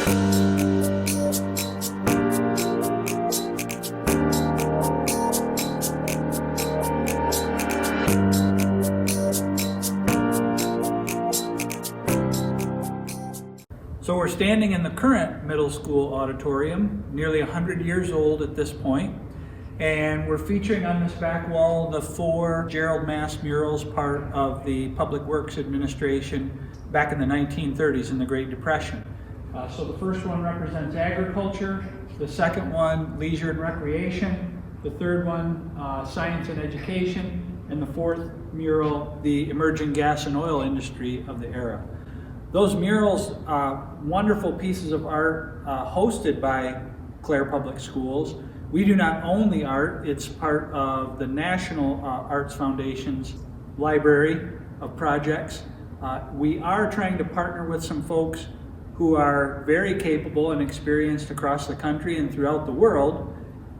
So we're standing in the current middle school auditorium, nearly 100 years old at this point, and we're featuring on this back wall the 4 Gerald Mass murals, part of the Public Works Administration back in the 1930s in the Great Depression. So the first one represents agriculture, the second one leisure and recreation, the third one science and education, and the fourth mural the emerging gas and oil industry of the era. Those murals, wonderful pieces of art hosted by Clare Public Schools. We do not own the art. It's part of the National Arts Foundation's library of projects. We are trying to partner with some folks who are very capable and experienced across the country and throughout the world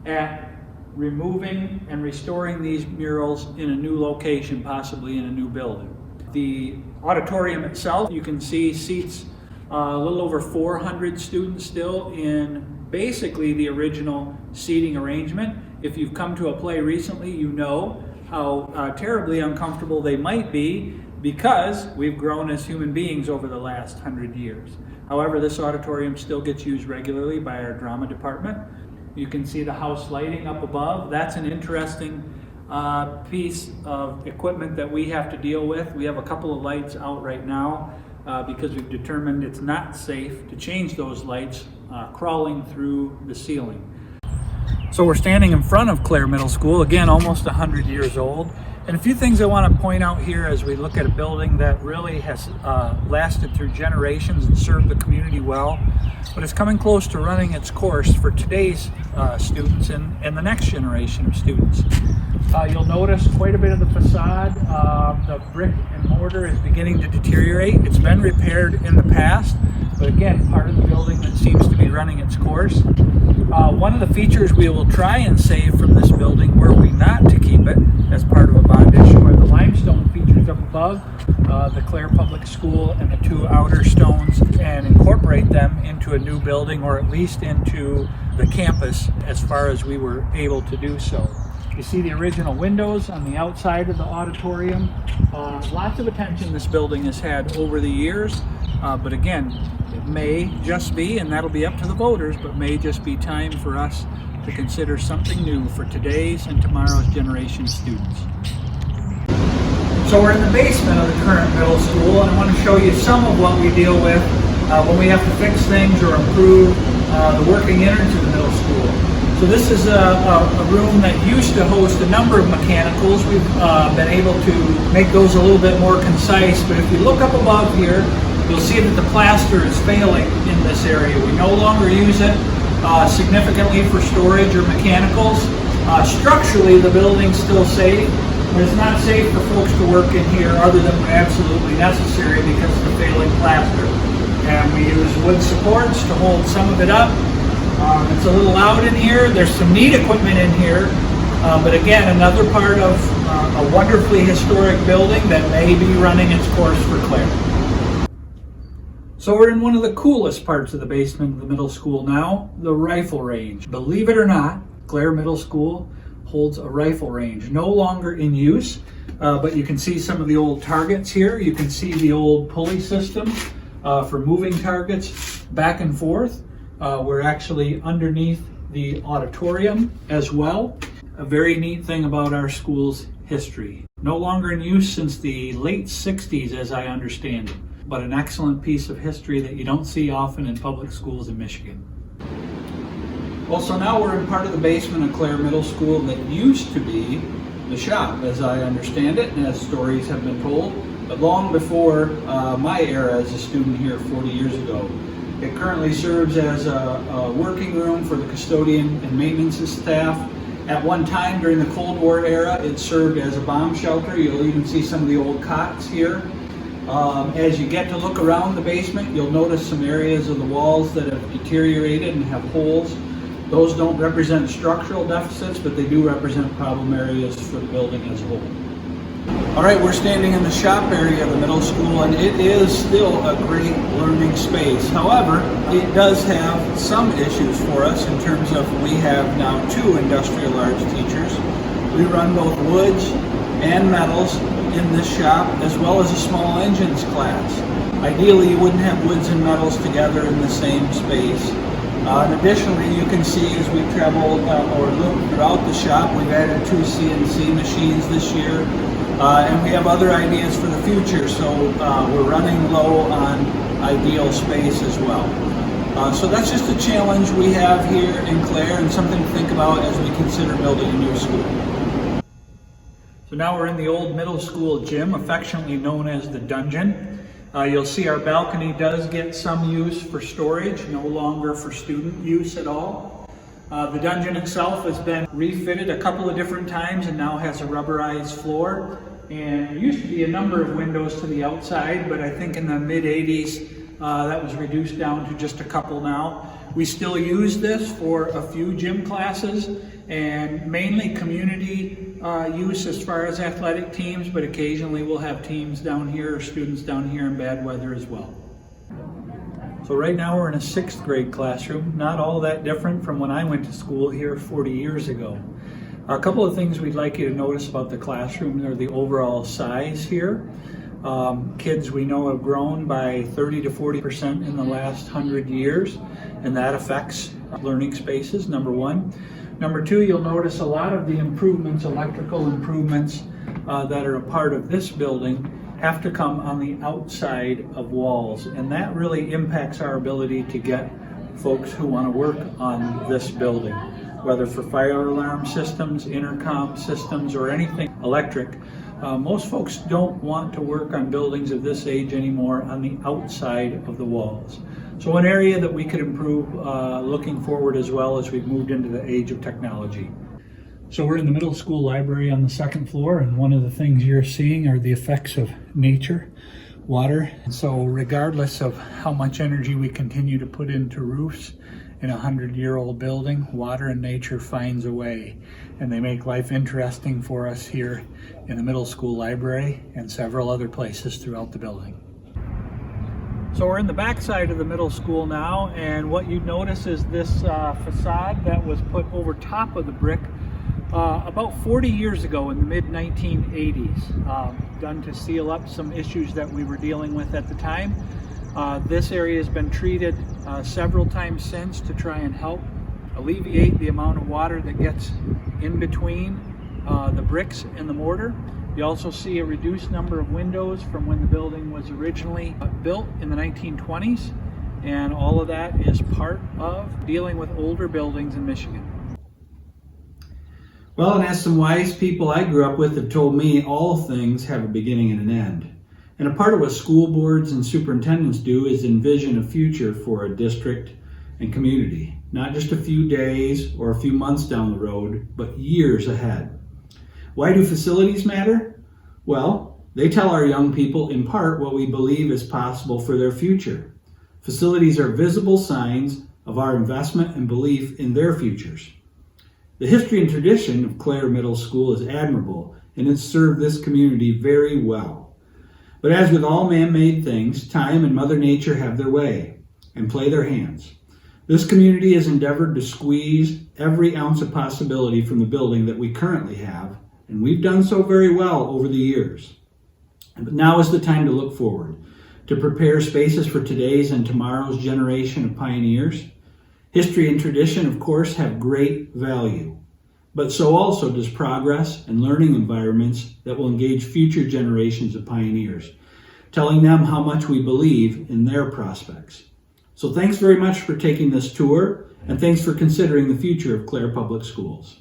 at removing and restoring these murals in a new location, possibly in a new building. The auditorium itself, you can see seats a little over 400 students still in basically the original seating arrangement. If you've come to a play recently, you know how terribly uncomfortable they might be because we've grown as human beings over the last 100 years. However, this auditorium still gets used regularly by our drama department. You can see the house lighting up above. That's an interesting piece of equipment that we have to deal with. We have a couple of lights out right now because we've determined it's not safe to change those lights crawling through the ceiling. So we're standing in front of Clare Middle School, again almost 100 years old. And a few things I want to point out here as we look at a building that really has lasted through generations and served the community well, but it's coming close to running its course for today's students and the next generation of students. You'll notice quite a bit of the facade. The brick and mortar is beginning to deteriorate. It's been repaired in the past, but again, part of the building that seems to be running its course. One of the features we will try and save from this building, were we not to keep it as part of a bond issue, are the limestone features up above, the Clare Public School and the 2 outer stones, and incorporate them into a new building, or at least into the campus as far as we were able to do so. You see the original windows on the outside of the auditorium. Lots of attention this building has had over the years, but again, it may just be, and that'll be up to the voters, but may just be time for us to consider something new for today's and tomorrow's generation of students. So we're in the basement of the current middle school, and I want to show you some of what we deal with when we have to fix things or improve the working innards of the middle school. So this is a room that used to host a number of mechanicals. We've been able to make those a little bit more concise, but if you look up above here, you'll see that the plaster is failing in this area. We no longer use it significantly for storage or mechanicals. Structurally, the building's still safe, but it's not safe for folks to work in here other than when absolutely necessary because of the failing plaster. And we use wood supports to hold some of it up. It's a little loud in here. There's some neat equipment in here, but again, another part of a wonderfully historic building that may be running its course for Clare. So we're in one of the coolest parts of the basement of the middle school now, the rifle range. Believe it or not, Clare Middle School holds a rifle range, no longer in use, but you can see some of the old targets here. You can see the old pulley system for moving targets back and forth. We're actually underneath the auditorium as well. A very neat thing about our school's history. No longer in use since the late 60s, as I understand it, but an excellent piece of history that you don't see often in public schools in Michigan. Well, so now we're in part of the basement of Clare Middle School that used to be the shop, as I understand it, and as stories have been told, but long before my era as a student here 40 years ago. It currently serves as a working room for the custodian and maintenance staff. At one time during the Cold War era, it served as a bomb shelter. You'll even see some of the old cots here. As you get to look around the basement, you'll notice some areas of the walls that have deteriorated and have holes. Those don't represent structural deficits, but they do represent problem areas for the building as a whole. All right, we're standing in the shop area of the middle school, and it is still a great learning space. However, it does have some issues for us in terms of we have now 2 industrial arts teachers. We run both woods and metals in this shop, as well as a small engines class. Ideally, you wouldn't have woods and metals together in the same space. And additionally, you can see as we traveled or looked throughout the shop, we've added 2 CNC machines this year. And we have other ideas for the future, so we're running low on ideal space as well. So that's just a challenge we have here in Clare and something to think about as we consider building a new school. So now we're in the old middle school gym, affectionately known as the dungeon. You'll see our balcony does get some use for storage, no longer for student use at all. The dungeon itself has been refitted a couple of different times and now has a rubberized floor. And there used to be a number of windows to the outside, but I think in the mid-80s that was reduced down to just a couple now. We still use this for a few gym classes and mainly community use as far as athletic teams, but occasionally we'll have teams down here or students down here in bad weather as well. So right now we're in a 6th grade classroom, not all that different from when I went to school here 40 years ago. A couple of things we'd like you to notice about the classroom are the overall size here. Kids we know have grown by 30 to 40% in the last 100 years, and that affects learning spaces, number one. Number two, you'll notice a lot of the improvements, electrical improvements that are a part of this building have to come on the outside of walls, and that really impacts our ability to get folks who want to work on this building, whether for fire alarm systems, intercom systems, or anything electric. Most folks don't want to work on buildings of this age anymore on the outside of the walls. So an area that we could improve looking forward as well as we've moved into the age of technology. So we're in the middle school library on the 2nd floor, and one of the things you're seeing are the effects of nature, water. So regardless of how much energy we continue to put into roofs in a 100-year-old building, water and nature finds a way, and they make life interesting for us here in the middle school library and several other places throughout the building. So we're in the back side of the middle school now, and what you notice is this facade that was put over top of the brick about 40 years ago in the mid-1980s, done to seal up some issues that we were dealing with at the time. This area has been treated several times since to try and help alleviate the amount of water that gets in between the bricks and the mortar. You also see a reduced number of windows from when the building was originally built in the 1920s, and all of that is part of dealing with older buildings in Michigan. Well, and as some wise people I grew up with have told me, all things have a beginning and an end. And a part of what school boards and superintendents do is envision a future for a district and community, not just a few days or a few months down the road, but years ahead. Why do facilities matter? Well, they tell our young people in part what we believe is possible for their future. Facilities are visible signs of our investment and belief in their futures. The history and tradition of Clare Middle School is admirable, and it's served this community very well. But as with all man-made things, time and Mother Nature have their way and play their hands. This community has endeavored to squeeze every ounce of possibility from the building that we currently have, and we've done so very well over the years. But now is the time to look forward, to prepare spaces for today's and tomorrow's generation of pioneers. History and tradition, of course, have great value, but so also does progress and learning environments that will engage future generations of pioneers, telling them how much we believe in their prospects. So thanks very much for taking this tour, and thanks for considering the future of Clare Public Schools.